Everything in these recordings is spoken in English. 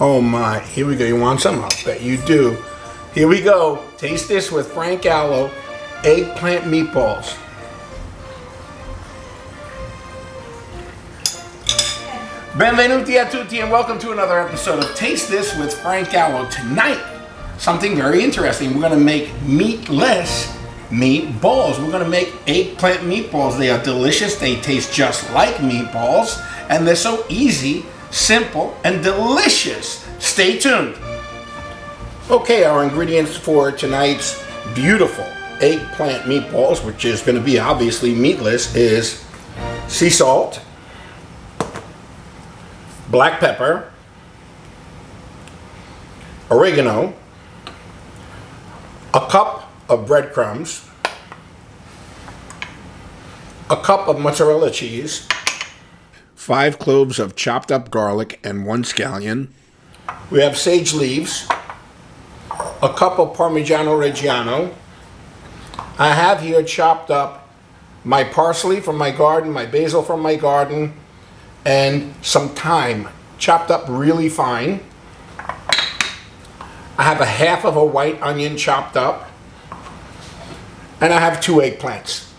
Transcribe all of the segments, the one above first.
Oh my, here we go. You want some? I'll bet you do. Here we go. Taste this with Frank Gallo, eggplant meatballs. Benvenuti a tutti and welcome to another episode of Taste This with Frank Gallo. Tonight, something very interesting. We're going to make meatless meatballs. We're going to make eggplant meatballs. They are delicious. They taste just like meatballs. And they're so easy, simple, and delicious. Stay tuned. Okay, our ingredients for tonight's beautiful eggplant meatballs, which is going to be obviously meatless, is sea salt, black pepper, oregano, a cup of breadcrumbs, a cup of mozzarella cheese, 5 cloves of chopped up garlic and 1 scallion. We have sage leaves, a cup of Parmigiano Reggiano. I have here chopped up my parsley from my garden, my basil from my garden, and some thyme chopped up really fine. I have a half of a white onion chopped up, and I have 2 eggplants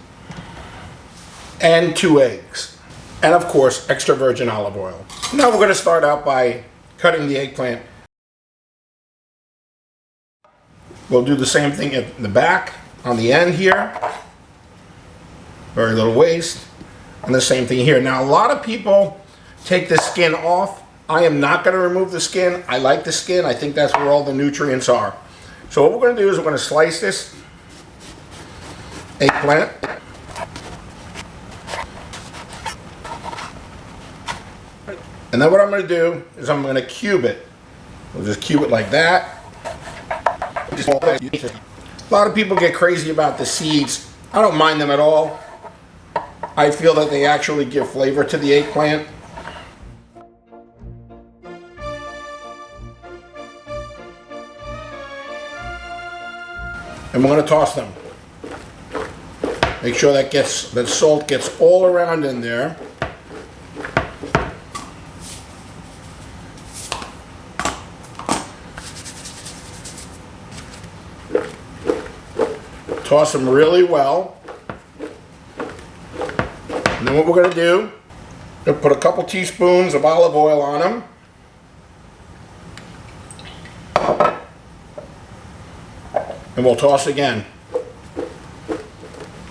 and 2 eggs, and of course extra virgin olive oil. Now we're going to start out by cutting the eggplant. We'll do the same thing at the back on the end here, very little waste. And the same thing here. Now, a lot of people take the skin off. I am not going to remove the skin. I like the skin. I think that's where all the nutrients are. So what we're going to do is we're going to slice this eggplant. And then what I'm going to do is I'm going to cube it. We'll just cube it like that. A lot of people get crazy about the seeds. I don't mind them at all. I feel that they actually give flavor to the eggplant. And we're going to toss them. Make sure that salt gets all around in there. Toss them really well. And then what we're going to do, we'll put a couple teaspoons of olive oil on them. And we'll toss again.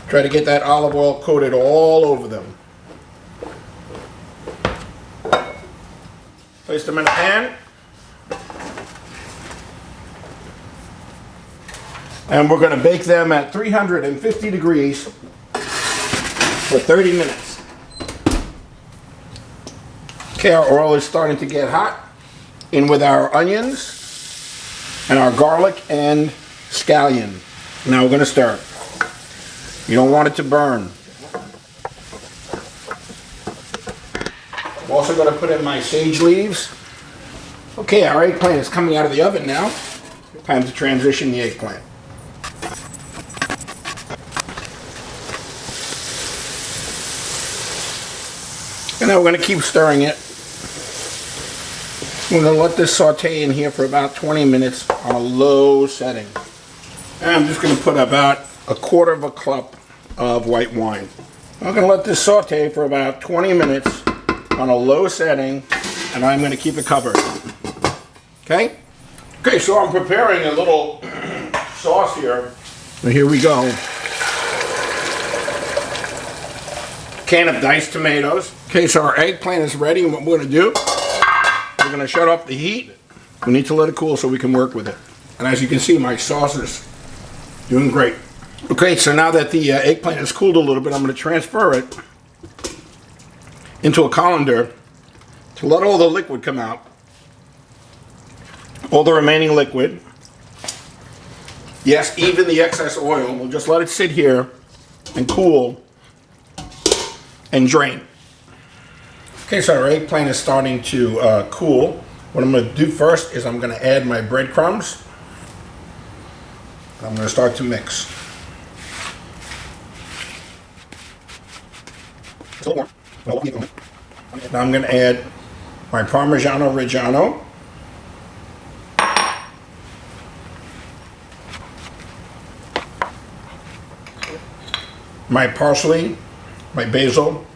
Try to get that olive oil coated all over them. Place them in a pan. And we're going to bake them at 350 degrees for 30 minutes. Okay, our oil is starting to get hot. In with our onions and our garlic and scallion. Now we're going to stir it. You don't want it to burn. I'm also going to put in my sage leaves. Okay, our eggplant is coming out of the oven now. Time to transition the eggplant. And now we're going to keep stirring it. We're going to let this saute in here for about 20 minutes on a low setting. And I'm just going to put about 1/4 cup of white wine. I'm going to let this saute for about 20 minutes on a low setting, and I'm going to keep it covered. Okay? Okay, so I'm preparing a little sauce here. So here we go. Can of diced tomatoes. Okay, so our eggplant is ready, and what we're going to do, we're going to shut off the heat. We need to let it cool so we can work with it. And as you can see, my sauce is doing great. Okay, so now that the eggplant has cooled a little bit, I'm going to transfer it into a colander to let all the liquid come out. All the remaining liquid. Yes, even the excess oil. We'll just let it sit here and cool and drain. Okay, so our eggplant is starting to cool. What I'm going to do first is I'm going to add my breadcrumbs. I'm going to start to mix. Now I'm going to add my Parmigiano Reggiano. my parsley, my basil,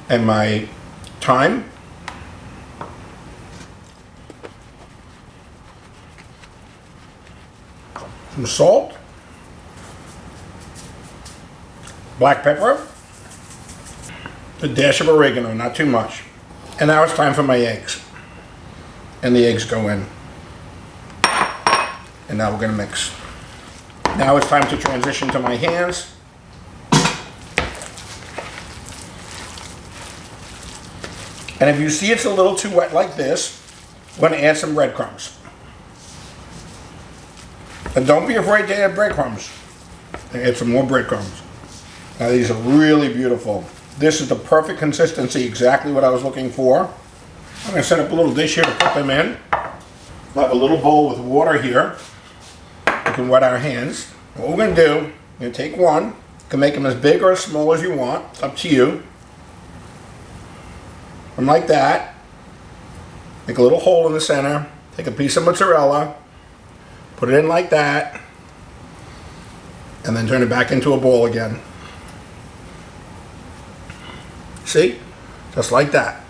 and my thyme. Some salt, black pepper, a dash of oregano, not too much. And now it's time for my eggs. And the eggs go in. And now we're going to mix. Now it's time to transition to my hands. And if you see it's a little too wet like this, we're going to add some breadcrumbs. And don't be afraid to add breadcrumbs. Add some more breadcrumbs. Now these are really beautiful. This is the perfect consistency, exactly what I was looking for. I'm going to set up a little dish here to put them in. We'll have a little bowl with water here. We can wet our hands. What we're going to do, we're going to take one. You can make them as big or as small as you want. It's up to you. And like that. Make a little hole in the center. Take a piece of mozzarella. Put it in like that, and then turn it back into a bowl again. See? Just like that.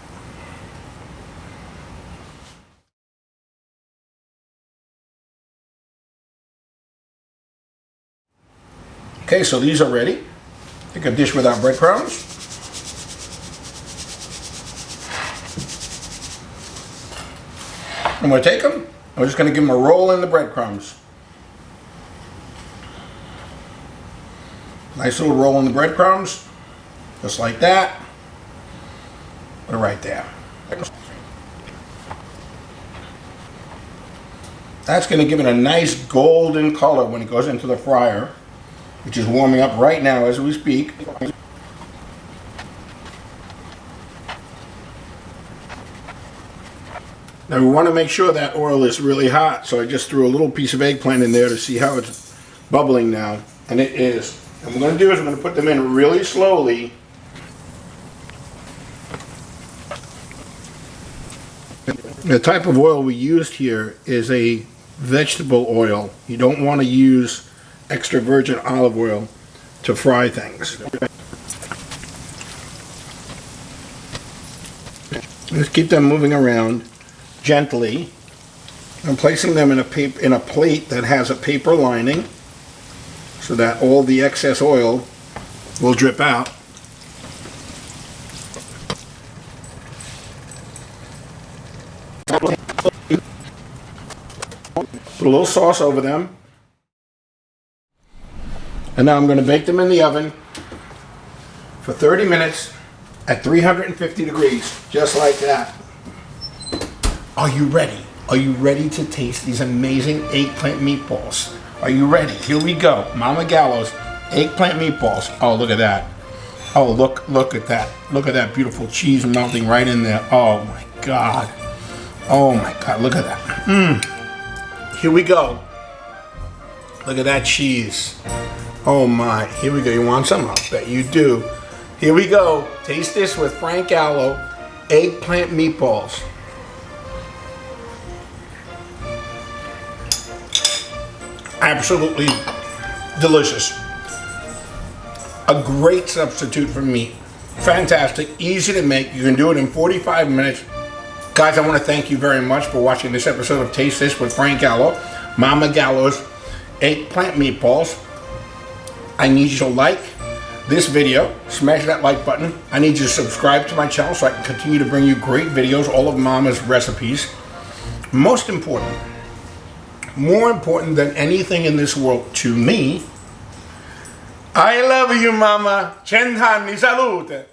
Okay, so these are ready. Take a dish without breadcrumbs. I'm going to take them. I'm just going to give them a roll in the breadcrumbs. Nice little roll in the breadcrumbs. Just like that. Put it right there. That's going to give it a nice golden color when it goes into the fryer, which is warming up right now as we speak. Now we want to make sure that oil is really hot, so I just threw a little piece of eggplant in there to see how it's bubbling now, and it is. And what we're going to do is we're going to put them in really slowly. The type of oil we used here is a vegetable oil. You don't want to use extra virgin olive oil to fry things. Just keep them moving around gently. I'm placing them in a plate that has a paper lining so that all the excess oil will drip out. Put a little sauce over them. And now I'm going to bake them in the oven for 30 minutes at 350 degrees, just like that. Are you ready? Are you ready to taste these amazing eggplant meatballs? Are you ready? Here we go. Mama Gallo's eggplant meatballs. Oh, look at that. Oh, look at that. Look at that beautiful cheese melting right in there. Oh my God. Oh my God, look at that. Here we go. Look at that cheese. Oh my, here we go. You want some? I'll bet you do. Here we go. Taste this with Frank Gallo eggplant meatballs. Absolutely delicious. A great substitute for meat. Fantastic, easy to make. You can do it in 45 minutes. Guys, I want to thank you very much for watching this episode of Taste This with Frank Gallo, Mama Gallo's eggplant meatballs. I need you to like this video, smash that like button. I need you to subscribe to my channel so I can continue to bring you great videos, all of Mama's recipes. Most important, more important than anything in this world to me, I love you, Mama. 100 anni, salute.